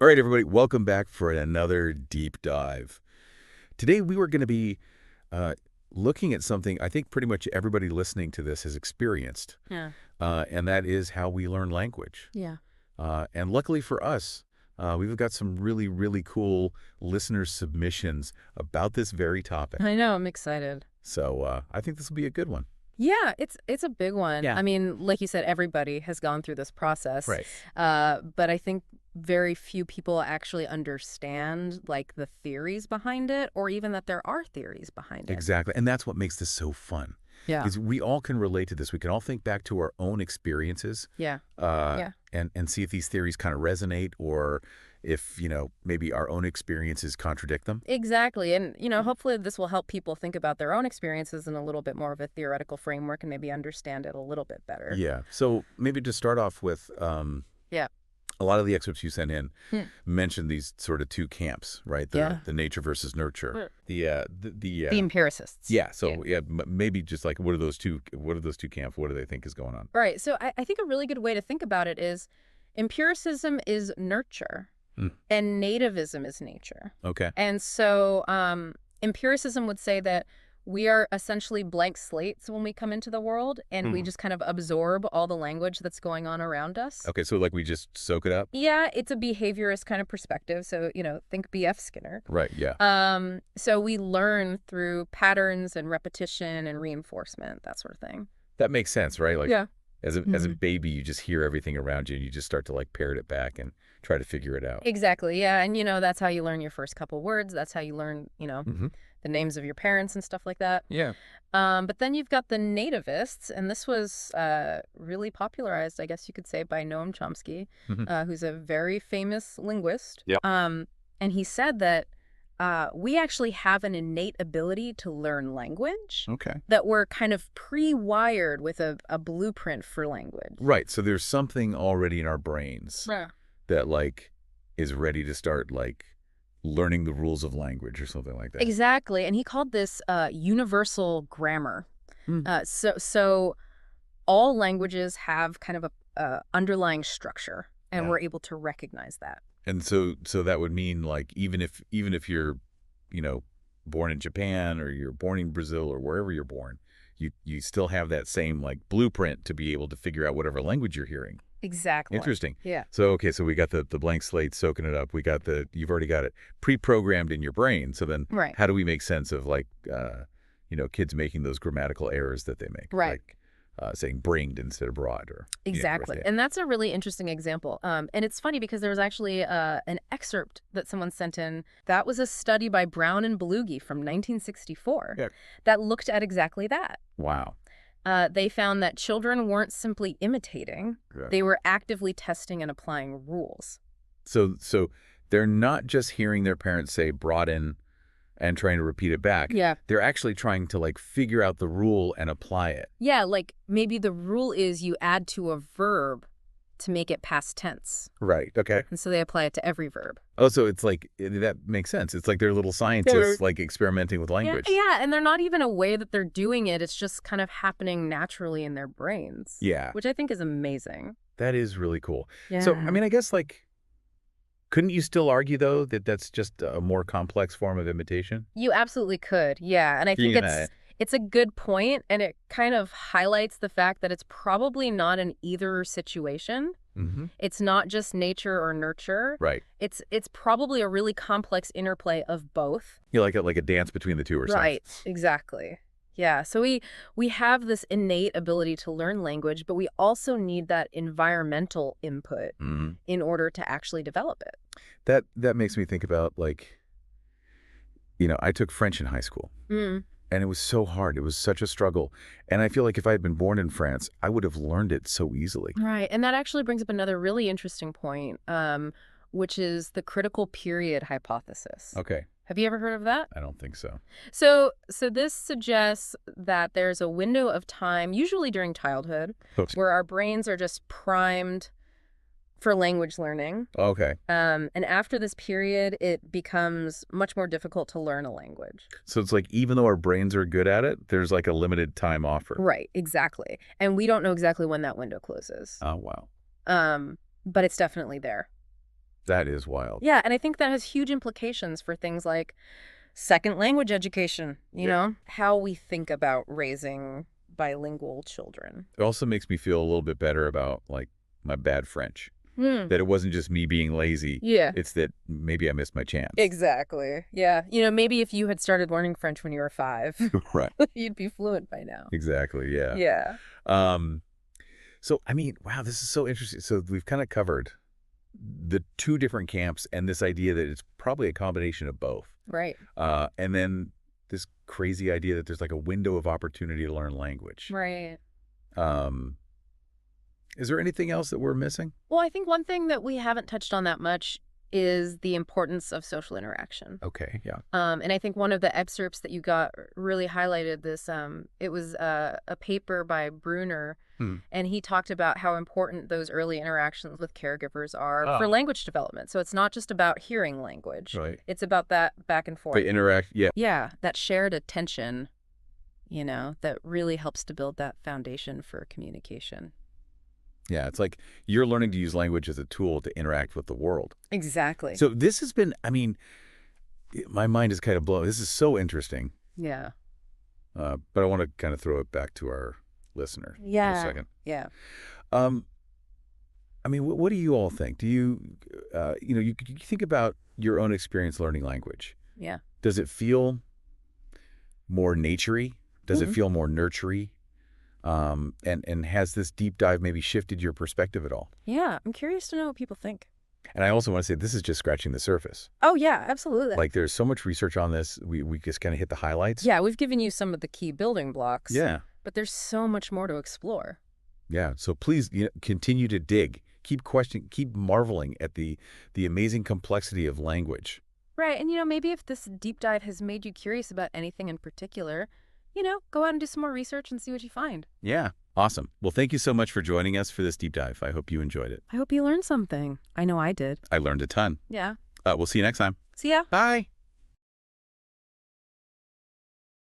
All right, everybody, welcome back for another deep dive. Today, we were going to be uh, looking at something I think pretty much everybody listening to this has experienced, Yeah. and that is how we learn language. Yeah. And luckily for us, we've got some really, really cool listener submissions about this very topic. I know. I'm excited. So I think this will be a good one. Yeah, it's a big one. Yeah. I mean, like you said, everybody has gone through this process. Right. But I think very few people actually understand like the theories behind it, or even that there are theories behind it. Exactly. And that's what makes this so fun. Yeah. Is we all can relate to this. We can all think back to our own experiences. Yeah. And see if these theories kind of resonate, or if, maybe our own experiences contradict them. Exactly. And, hopefully this will help people think about their own experiences in a little bit more of a theoretical framework and maybe understand it a little bit better. Yeah. So maybe to start off with, Yeah. a lot of the excerpts you sent in Hmm. mentioned these sort of two camps, right? The nature versus nurture. Sure. The The empiricists. yeah. So maybe just like what are those two camps? What do they think is going on? Right. So I think a really good way to think about it is empiricism is nurture and nativism is nature. Okay. And so empiricism would say that we are essentially blank slates when we come into the world, and we just kind of absorb all the language that's going on around us. Okay. So like we just soak it up? Yeah, it's a behaviorist kind of perspective. So, think B.F. Skinner. Right. Yeah. So we learn through patterns and repetition and reinforcement, that sort of thing. That makes sense, right? Like Yeah. as a baby, you just hear everything around you and you just start to like parrot it back and try to figure it out. Exactly. Yeah. And, that's how you learn your first couple words. That's how you learn, the names of your parents and stuff like that. Yeah. But then you've got the nativists, and this was really popularized, I guess you could say, by Noam Chomsky, who's a very famous linguist. Yep. And he said that we actually have an innate ability to learn language. Okay. That we're kind of pre-wired with a blueprint for language. Right. So there's something already in our brains that like is ready to start like learning the rules of language or something like that. Exactly. And he called this universal grammar. So all languages have kind of a underlying structure, and we're able to recognize that. And so that would mean like even if you're, born in Japan or you're born in Brazil or wherever you're born, you still have that same like blueprint to be able to figure out whatever language you're hearing. Exactly. Interesting. Yeah. So, okay, so we got the blank slate soaking it up. We got you've already got it pre-programmed in your brain. So then Right. how do we make sense of like, kids making those grammatical errors that they make? Right. Like saying bringed instead of brought or. Exactly. And that's a really interesting example. And it's funny because there was actually an excerpt that someone sent in. That was a study by Brown and Belugi from 1964 that looked at exactly that. Wow. They found that children weren't simply imitating. Yeah. They were actively testing and applying rules. So they're not just hearing their parents say brought in and trying to repeat it back. Yeah. They're actually trying to like figure out the rule and apply it. Yeah, like maybe the rule is you add to a verb to make it past tense. Right. Okay. And so they apply it to every verb. Oh, so it's like, that makes sense. It's like they're little scientists like experimenting with language. Yeah, and they're not even aware that they're doing it. It's just kind of happening naturally in their brains. Yeah. Which I think is amazing. That is really cool. Yeah. So, I mean, I guess like, couldn't you still argue though that that's just a more complex form of imitation? You absolutely could. Yeah, and I think it's a good point, and it kind of highlights the fact that it's probably not an either situation. Mm-hmm. It's not just nature or nurture. Right. It's probably a really complex interplay of both. You like a dance between the two or something. Right. Exactly. Yeah. So we have this innate ability to learn language, but we also need that environmental input in order to actually develop it. That makes me think about like, I took French in high school. And it was so hard. It was such a struggle. And I feel like if I had been born in France, I would have learned it so easily. Right. And that actually brings up another really interesting point, which is the critical period hypothesis. Okay. Have you ever heard of that? I don't think so. So this suggests that there's a window of time, usually during childhood, where our brains are just primed for language learning. Okay. And after this period, it becomes much more difficult to learn a language. So it's like even though our brains are good at it, there's like a limited time offer. Right, exactly. And we don't know exactly when that window closes. Oh, wow. But it's definitely there. That is wild. Yeah, and I think that has huge implications for things like second language education, you know, how we think about raising bilingual children. It also makes me feel a little bit better about, like, my bad French. That it wasn't just me being lazy. Yeah. It's that maybe I missed my chance. Exactly. Yeah. You know, maybe if you had started learning French when you were 5, Right. you'd be fluent by now. Exactly, yeah. Yeah. So, I mean, wow, this is so interesting. So we've kind of covered the two different camps and this idea that it's probably a combination of both. Right. And then this crazy idea that there's like a window of opportunity to learn language. Right. Is there anything else that we're missing? Well, I think one thing that we haven't touched on that much is the importance of social interaction. Okay, yeah. And I think one of the excerpts that you got really highlighted this. It was a paper by Bruner, and he talked about how important those early interactions with caregivers are for language development. So it's not just about hearing language. Right. It's about that back and forth. But interact, yeah. Yeah, that shared attention, you know, that really helps to build that foundation for communication. Yeah, it's like you're learning to use language as a tool to interact with the world. Exactly. So this has been, I mean, my mind is kind of blown. This is so interesting. Yeah. But I want to kind of throw it back to our listener for a second. Yeah. I mean, what do you all think? Do you, you think about your own experience learning language. Yeah. Does it feel more nature-y? Does it feel more nurture-y? And has this deep dive maybe shifted your perspective at all? Yeah, I'm curious to know what people think. And I also want to say this is just scratching the surface. Oh, yeah, absolutely. Like there's so much research on this. We just kind of hit the highlights. Yeah, we've given you some of the key building blocks. Yeah. But there's so much more to explore. Yeah. So please continue to dig. Keep questioning, keep marveling at the amazing complexity of language. Right. And, maybe if this deep dive has made you curious about anything in particular, go out and do some more research and see what you find. Yeah. Awesome. Well, thank you so much for joining us for this deep dive. I hope you enjoyed it. I hope you learned something. I know I did. I learned a ton. Yeah. We'll see you next time. See ya. Bye.